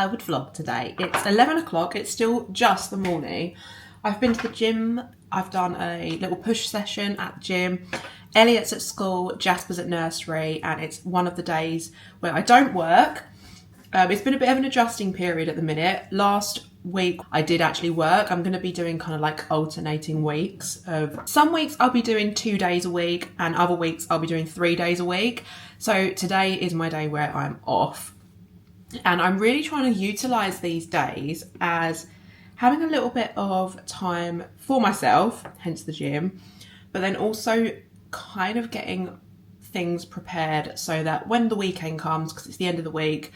I would vlog today. It's 11 o'clock, it's still just the morning. I've been to the gym, I've done a little push session at the gym. Elliot's at school, Jasper's at nursery, and it's one of the days where I don't work. It's been a bit of an adjusting period at the minute. Last week I did actually work. I'm going to be doing kind of like alternating weeks. Some weeks I'll be doing 2 days a week and other weeks I'll be doing 3 days a week. So today is my day where I'm off. And I'm really trying to utilise these days as having a little bit of time for myself, hence the gym, but then also kind of getting things prepared so that when the weekend comes, because it's the end of the week,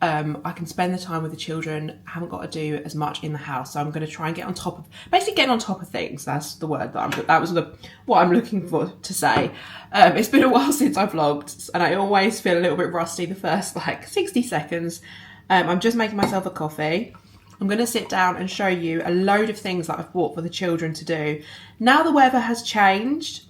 I can spend the time with the children. I haven't got to do as much in the house, so I'm going to try and get on top of, basically getting on top of things. That's the word what I'm looking for to say. It's been a while since I vlogged, and I always feel a little bit rusty the first 60 seconds. I'm just making myself a coffee. I'm going to sit down and show you a load of things that I've bought for the children to do. Now the weather has changed,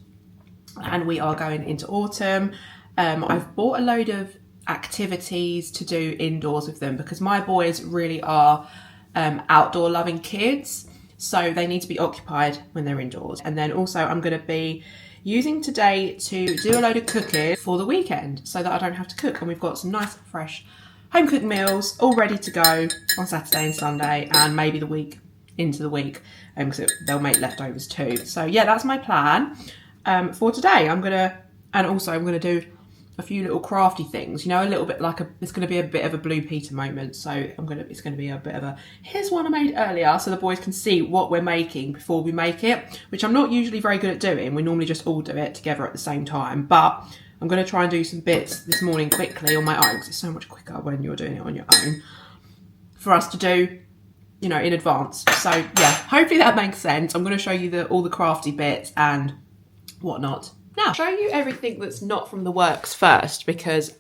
and we are going into autumn. I've bought a load of activities to do indoors with them because my boys really are outdoor loving kids, so they need to be occupied when they're indoors. And then also I'm going to be using today to do a load of cooking for the weekend so that I don't have to cook, and we've got some nice fresh home cooked meals all ready to go on Saturday and Sunday and maybe the week into the week, because they'll make leftovers too. So yeah, that's my plan for today. I'm gonna do a few little crafty things, a little bit like it's going to be a bit of a Blue Peter moment. So it's going to be a bit of a, here's one I made earlier so the boys can see what we're making before we make it, which I'm not usually very good at doing. We normally just all do it together at the same time, but I'm going to try and do some bits this morning quickly on my own, because it's so much quicker when you're doing it on your own for us to do, in advance. So yeah, hopefully that makes sense. I'm going to show you all the crafty bits and whatnot. Now, I'll show you everything that's not from the works first, because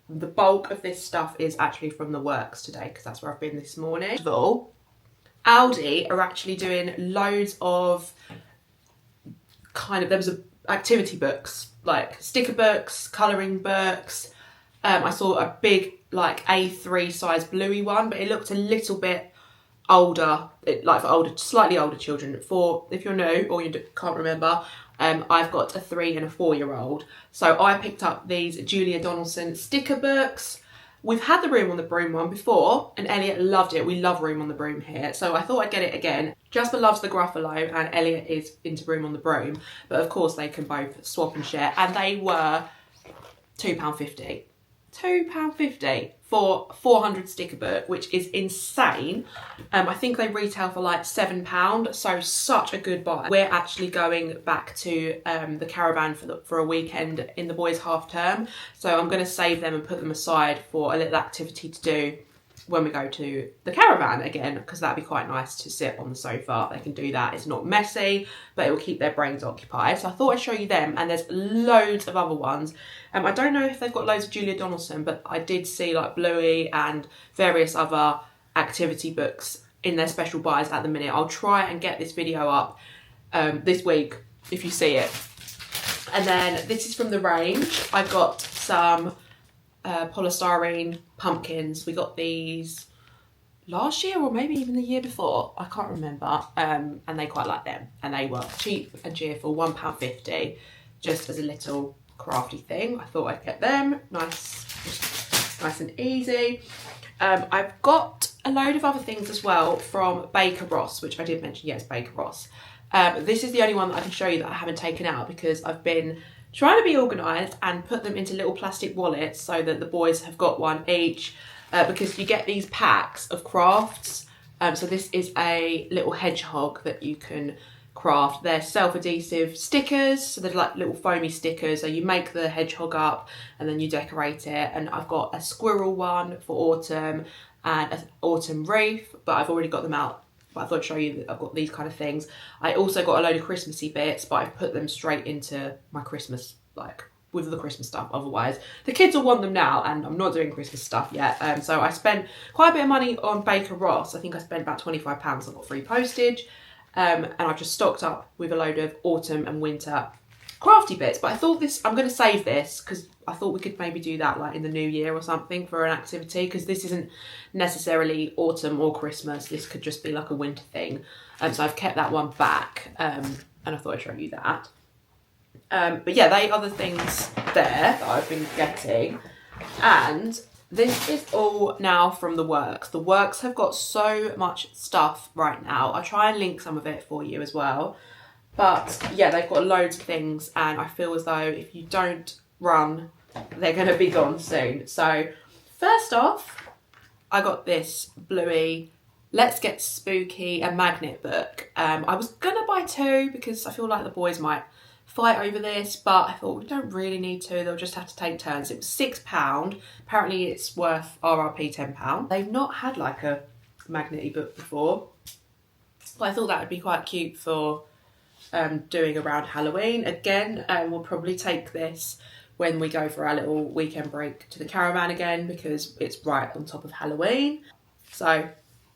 the bulk of this stuff is actually from the works today, because that's where I've been this morning. First of all, Aldi are actually doing loads of there was activity books, like sticker books, colouring books. I saw a big A3 size bluey one, but it looked a little bit older, for slightly older children. For if you're new or you can't remember, I've got a 3 and a 4-year-old. So I picked up these Julia Donaldson sticker books. We've had the Room on the Broom one before, and Elliot loved it. We love Room on the Broom here, so I thought I'd get it again. Jasper loves the Gruffalo, and Elliot is into Room on the Broom. But of course, they can both swap and share, and they were £2.50. £2.50 for 400 sticker book, which is insane. I think they retail for £7, so such a good buy. We're actually going back to the caravan for a weekend in the boys' half term, so I'm going to save them and put them aside for a little activity to do when we go to the caravan again, because that'd be quite nice to sit on the sofa. They can do that. It's not messy, but it will keep their brains occupied. So I thought I'd show you them, and there's loads of other ones. I don't know if they've got loads of Julia Donaldson, but I did see Bluey and various other activity books in their special buys at the minute. I'll try and get this video up this week if you see it. And then this is from the range. I got some polystyrene pumpkins. We got these last year or maybe even the year before, I can't remember, and they quite like them, and they were cheap and cheerful, £1.50, just as a little crafty thing. I thought I'd get them, nice and easy. I've got a load of other things as well from Baker Ross, which I did mention, yes, Baker Ross. This is the only one that I can show you that I haven't taken out, because I've been trying to be organised and put them into little plastic wallets so that the boys have got one each, because you get these packs of crafts. So this is a little hedgehog that you can craft. They're self-adhesive stickers, so they're like little foamy stickers. So you make the hedgehog up and then you decorate it. And I've got a squirrel one for autumn and an autumn wreath, but I've already got them out. But I thought I'd show you that I've got these kind of things. I also got a load of Christmassy bits, but I've put them straight into my Christmas, with the Christmas stuff. Otherwise, the kids will want them now, and I'm not doing Christmas stuff yet. So I spent quite a bit of money on Baker Ross. I think I spent about £25. I got free postage. And I've just stocked up with a load of autumn and winter crafty bits. But I thought I'm going to save this because I thought we could maybe do that like in the new year or something for an activity, because this isn't necessarily autumn or Christmas. This could just be like a winter thing. So I've kept that one back, and I thought I'd show you that. But yeah, they are the things there that I've been getting. And this is all now from the Works. The Works have got so much stuff right now. I'll try and link some of it for you as well. But yeah, they've got loads of things, and I feel as though if you don't run, they're going to be gone soon. So first off, I got this Bluey Let's Get Spooky, a magnet book. I was going to buy 2 because I feel like the boys might fight over this, but I thought we don't really need to. They'll just have to take turns. It was £6. Apparently it's worth RRP £10. They've not had like a magnet book before, but I thought that would be quite cute for doing around Halloween. Again, we'll probably take this when we go for our little weekend break to the caravan again, because it's right on top of Halloween. So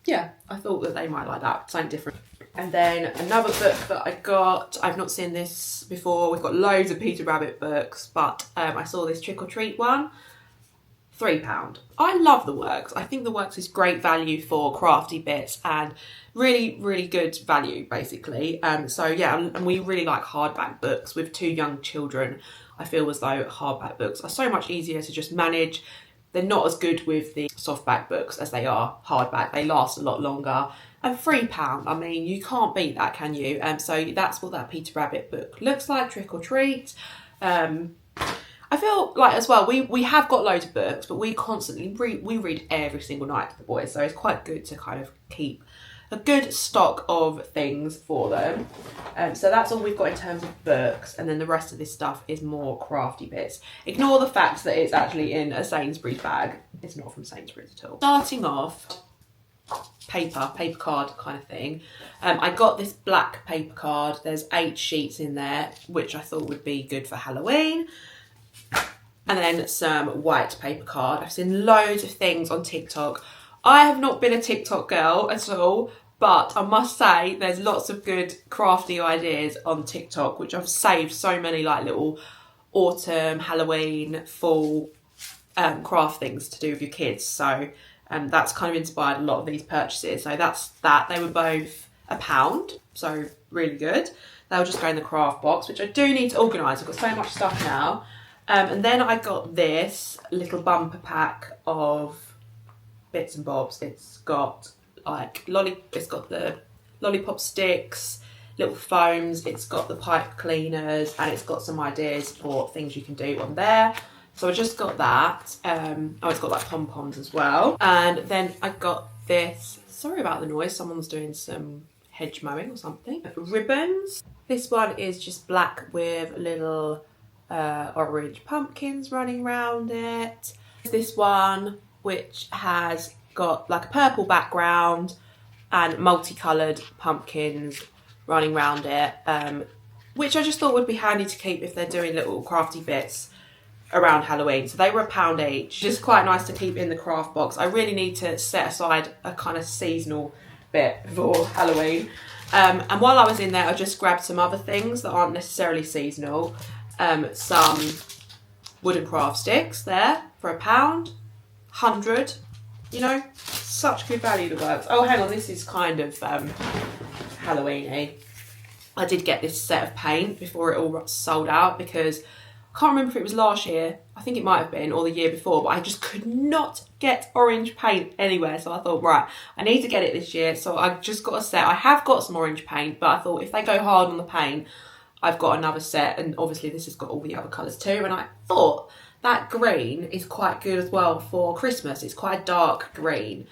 yeah, I thought that they might like that, something different. And then another book that I got, I've not seen this before. We've got loads of Peter Rabbit books, but I saw this Trick or Treat one, £3. I love the Works. I think the Works is great value for crafty bits and really, really good value, basically. So yeah, and we really like hardback books. With 2 young children, I feel as though hardback books are so much easier to just manage. They're not as good with the softback books as they are hardback. They last a lot longer. And £3, I mean, you can't beat that, can you? So that's what that Peter Rabbit book looks like, Trick or Treat. I feel like as well, we have got loads of books, but we constantly we read every single night to the boys. So it's quite good to kind of keep a good stock of things for them. So that's all we've got in terms of books, and then the rest of this stuff is more crafty bits. Ignore the fact that it's actually in a Sainsbury's bag. It's not from Sainsbury's at all. Starting off, paper card kind of thing. I got this black paper card. There's 8 sheets in there, which I thought would be good for Halloween. And then some white paper card. I've seen loads of things on TikTok. I have not been a TikTok girl at all, but I must say there's lots of good crafty ideas on TikTok, which I've saved so many like little autumn, Halloween, fall craft things to do with your kids. So that's kind of inspired a lot of these purchases. So that's that. They were both £1, so really good. They'll just go in the craft box, which I do need to organise. I've got so much stuff now. And then I got this little bumper pack of bits and bobs. It's got like it's got the lollipop sticks, little foams, it's got the pipe cleaners, and it's got some ideas for things you can do on there. So I just got that. Oh, it's got like pom-poms as well. And then I got this, sorry about the noise, someone's doing some hedge mowing or something. Ribbons. This one is just black with little orange pumpkins running around it. This one, which has got like a purple background and multicoloured pumpkins running around it, which I just thought would be handy to keep if they're doing little crafty bits around Halloween. So they were £1 each. Just quite nice to keep in the craft box. I really need to set aside a kind of seasonal bit for Halloween. And while I was in there, I just grabbed some other things that aren't necessarily seasonal. Some wooden craft sticks there for £1, 100. You know, such good value to Works. Oh, hang on, this is kind of Halloween-y. I did get this set of paint before it all sold out, because I can't remember if it was last year, I think it might have been, or the year before, but I just could not get orange paint anywhere. So I thought, right, I need to get it this year. So I just got a set. I have got some orange paint, but I thought if they go hard on the paint, I've got another set, and obviously this has got all the other colours too. And I thought that green is quite good as well for Christmas. It's quite a dark green.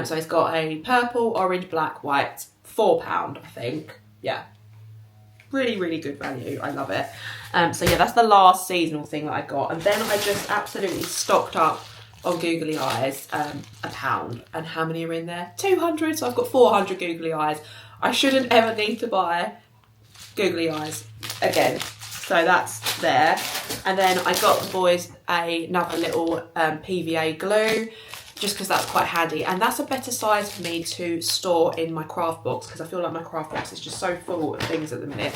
So it's got a purple, orange, black, white, £4, I think. Yeah. Really, really good value. I love it. So yeah, that's the last seasonal thing that I got. And then I just absolutely stocked up on googly eyes, £1. And how many are in there? 200. So I've got 400 googly eyes. I shouldn't ever need to buy googly eyes again. So that's there. And then I got the boys another little PVA glue, just because that's quite handy. And that's a better size for me to store in my craft box, because I feel like my craft box is just so full of things at the minute.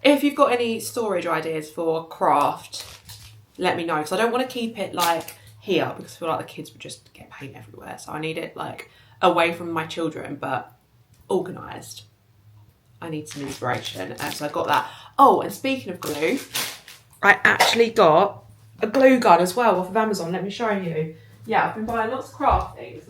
if you've got any storage ideas for craft, let me know, because I don't want to keep it like here because I feel like the kids would just get paint everywhere. So I need it like away from my children, but organised. I need some inspiration, and so I got that. Oh, and speaking of glue, I actually got a glue gun as well off of Amazon. Let me show you. Yeah, I've been buying lots of craft things.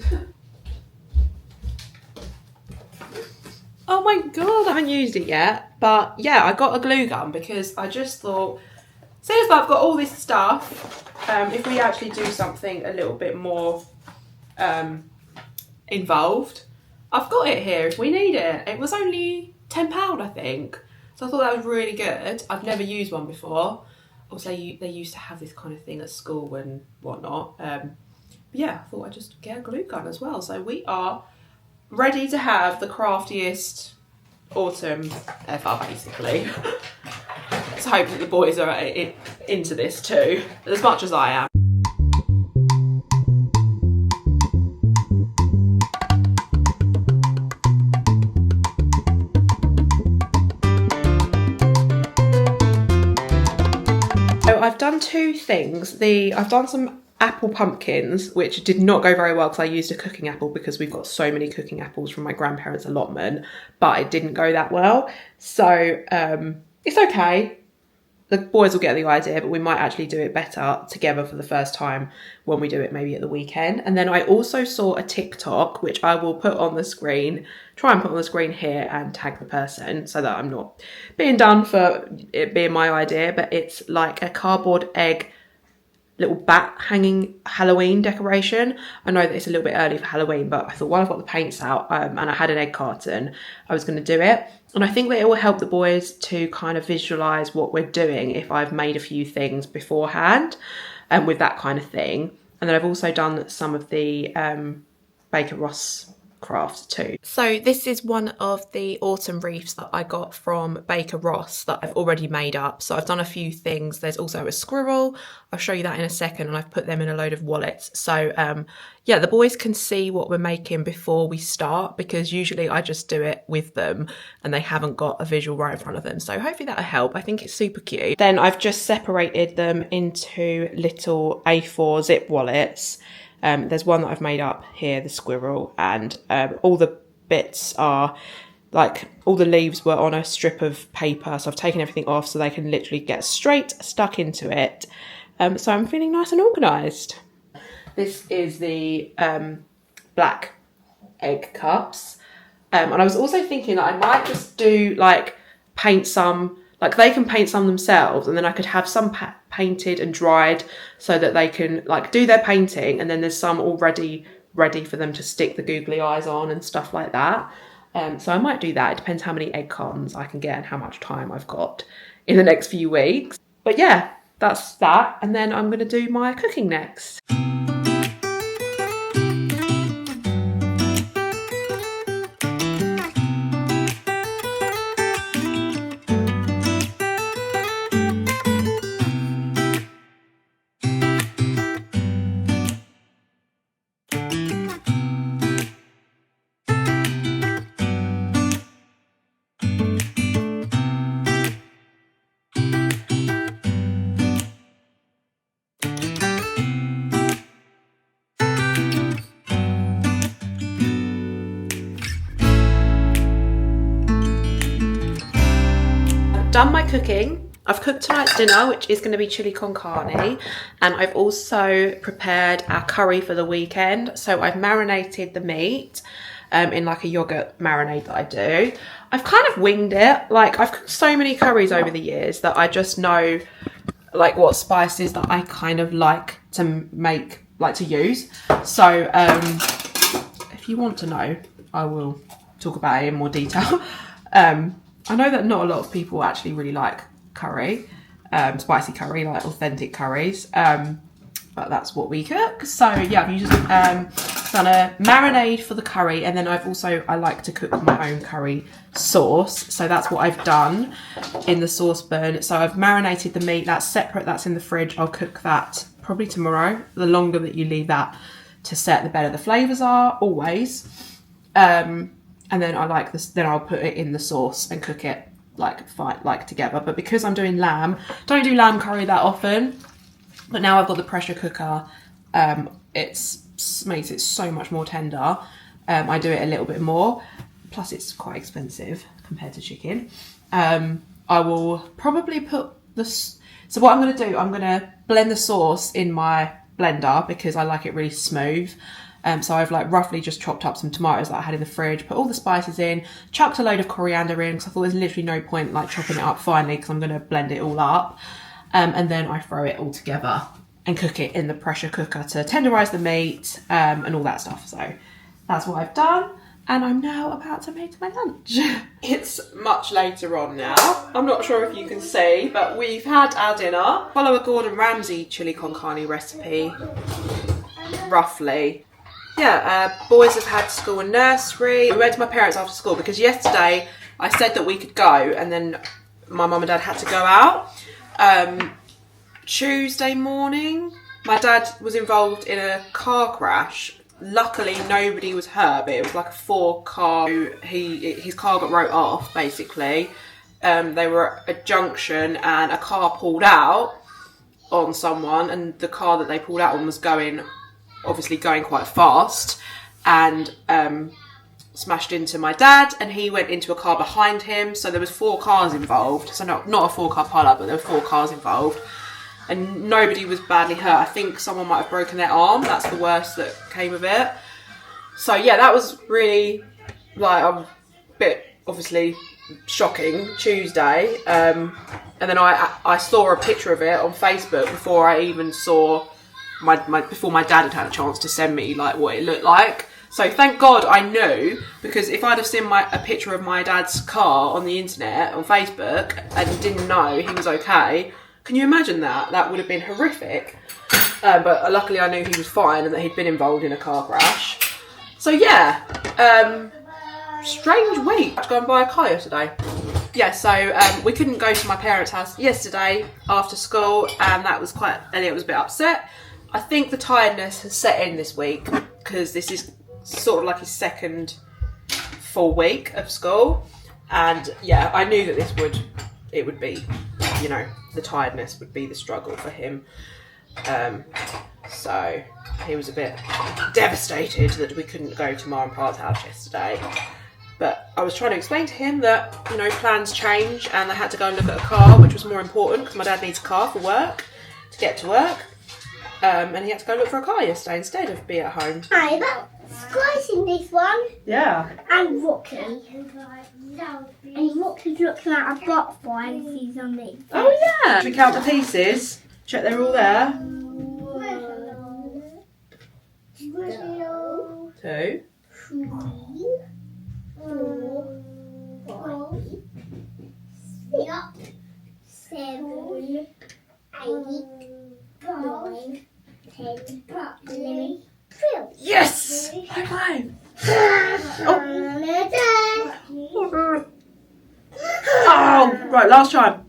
Oh my god, I haven't used it yet. But yeah, I got a glue gun because I just thought, since I've got all this stuff, if we actually do something a little bit more involved, I've got it here if we need it. It was only £10, I think. So I thought that was really good. I've never used one before. Also, they used to have this kind of thing at school and whatnot. But yeah, I thought I'd just get a glue gun as well. So we are ready to have the craftiest autumn ever, basically. Let's hope that the boys are into this too, as much as I am. So I've done two things. I've done some apple pumpkins, which did not go very well because I used a cooking apple because we've got so many cooking apples from my grandparents' allotment, but it didn't go that well. So it's okay. The boys will get the idea, but we might actually do it better together for the first time when we do it maybe at the weekend. And then I also saw a TikTok, which I will put on the screen, try and put on the screen here and tag the person so that I'm not being done for it being my idea, but it's like a cardboard egg little bat hanging Halloween decoration. I know that it's a little bit early for Halloween, but I thought while I've got the paints out and I had an egg carton, I was going to do it. And I think that it will help the boys to kind of visualise what we're doing if I've made a few things beforehand and with that kind of thing. And then I've also done some of the Baker Ross crafts too. So this is one of the autumn wreaths that I got from Baker Ross that I've already made up. So I've done a few things. There's also a squirrel. I'll show you that in a second, and I've put them in a load of wallets. So yeah, the boys can see what we're making before we start, because usually I just do it with them and they haven't got a visual right in front of them. So hopefully that'll help. I think it's super cute. Then I've just separated them into little A4 zip wallets. There's one that I've made up here, the squirrel, and all the bits are like, all the leaves were on a strip of paper, so I've taken everything off so they can literally get straight stuck into it. So I'm feeling nice and organised. This is the black egg cups, and I was also thinking that I might just do like paint some. Like they can paint some themselves, and then I could have some painted and dried so that they can like do their painting, and then there's some already ready for them to stick the googly eyes on and stuff like that. So I might do that. It depends how many egg cartons I can get and how much time I've got in the next few weeks. But yeah, that's that. And then I'm going to do my cooking next. Done my cooking. I've cooked tonight's dinner, which is going to be chili con carne, and I've also prepared our curry for the weekend. So I've marinated the meat in like a yogurt marinade that I do. I've kind of winged it. Like I've cooked so many curries over the years that I just know like what spices that I kind of like to make, like to use. So if you want to know, I will talk about it in more detail. I know that not a lot of people actually really like curry, spicy curry, like authentic curries, but that's what we cook. So yeah, I've just done a marinade for the curry, and then I like to cook my own curry sauce. So that's what I've done in the saucepan. So I've marinated the meat, that's separate, that's in the fridge. I'll cook that probably tomorrow. The longer that you leave that to set, the better the flavours are, always. And then I like this, then I'll put it in the sauce and cook it like together. But because I'm doing lamb, don't do lamb curry that often. But now I've got the pressure cooker. It makes it so much more tender. I do it a little bit more. Plus, it's quite expensive compared to chicken. I will probably put this. So what I'm going to do, I'm going to blend the sauce in my blender because I like it really smooth. So I've like roughly just chopped up some tomatoes that I had in the fridge, put all the spices in, chucked a load of coriander in because I thought there's literally no point like chopping it up finely because I'm going to blend it all up. And then I throw it all together and cook it in the pressure cooker to tenderise the meat and all that stuff. So that's what I've done. And I'm now about to make my lunch. It's much later on now. I'm not sure if you can see, but we've had our dinner. Follow a Gordon Ramsay chili con carne recipe, roughly. Yeah, boys have had school and nursery. We went to my parents after school because yesterday I said that we could go and then my mum and dad had to go out. Tuesday morning, my dad was involved in a car crash. Luckily, nobody was hurt, but it was like a 4-car. His car got wrote off, basically. They were at a junction and a car pulled out on someone, and the car that they pulled out on was obviously going quite fast, and smashed into my dad, and he went into a car behind him. So there was 4 cars involved. So not a 4-car pile-up, but there were 4 cars involved. And nobody was badly hurt. I think someone might have broken their arm. That's the worst that came of it. So yeah, that was really like a bit obviously shocking Tuesday. And then I saw a picture of it on Facebook before I even saw before my dad had a chance to send me like what it looked like. So thank God I knew, because if I'd have seen a picture of my dad's car on the internet on Facebook and didn't know he was okay. Can you imagine that? That would have been horrific. But luckily I knew he was fine and that he'd been involved in a car crash. So yeah, strange week. I had to go and buy a car yesterday. Yeah, so we couldn't go to my parents' house yesterday after school, and that was Elliot was a bit upset. I think the tiredness has set in this week because this is sort of like his second full week of school. And yeah, I knew that it would be, you know, the tiredness would be the struggle for him. So he was a bit devastated that we couldn't go to Mum and Pa's house yesterday. But I was trying to explain to him that, you know, plans change and they had to go and look at a car, which was more important because my dad needs a car for work, to get to work. And he had to go look for a car yesterday instead of be at home. Hey, Sky's in this one. Yeah. And Rocky. And Rocky's looking at a butterfly and he's on me. Oh yeah. Should we count the pieces? Check they're all there. 2, 3, 4, 5, 6, 7, 8, 9, 10, 11, 12. yes! High five! Oh, right, last time.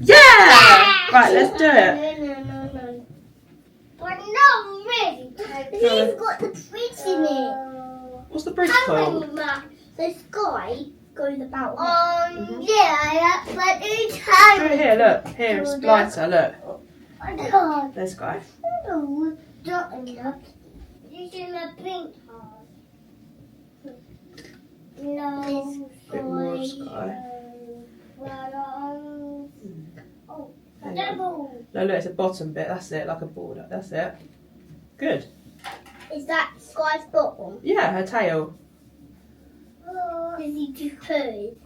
Yeah! Right, let's do it. No. But not really. He's got the bridge in it. What's the bridge called? The sky goes about. Yeah, but it's high. Here, look. Here, it's lighter, look. God. There's Sky. No, this is a pink heart. No, Bit more Sky. Oh, devil. No, look, it's a bottom bit. That's it, like a border. That's it. Good. Is that Sky's bottom? Yeah, her tail. Does he do poo?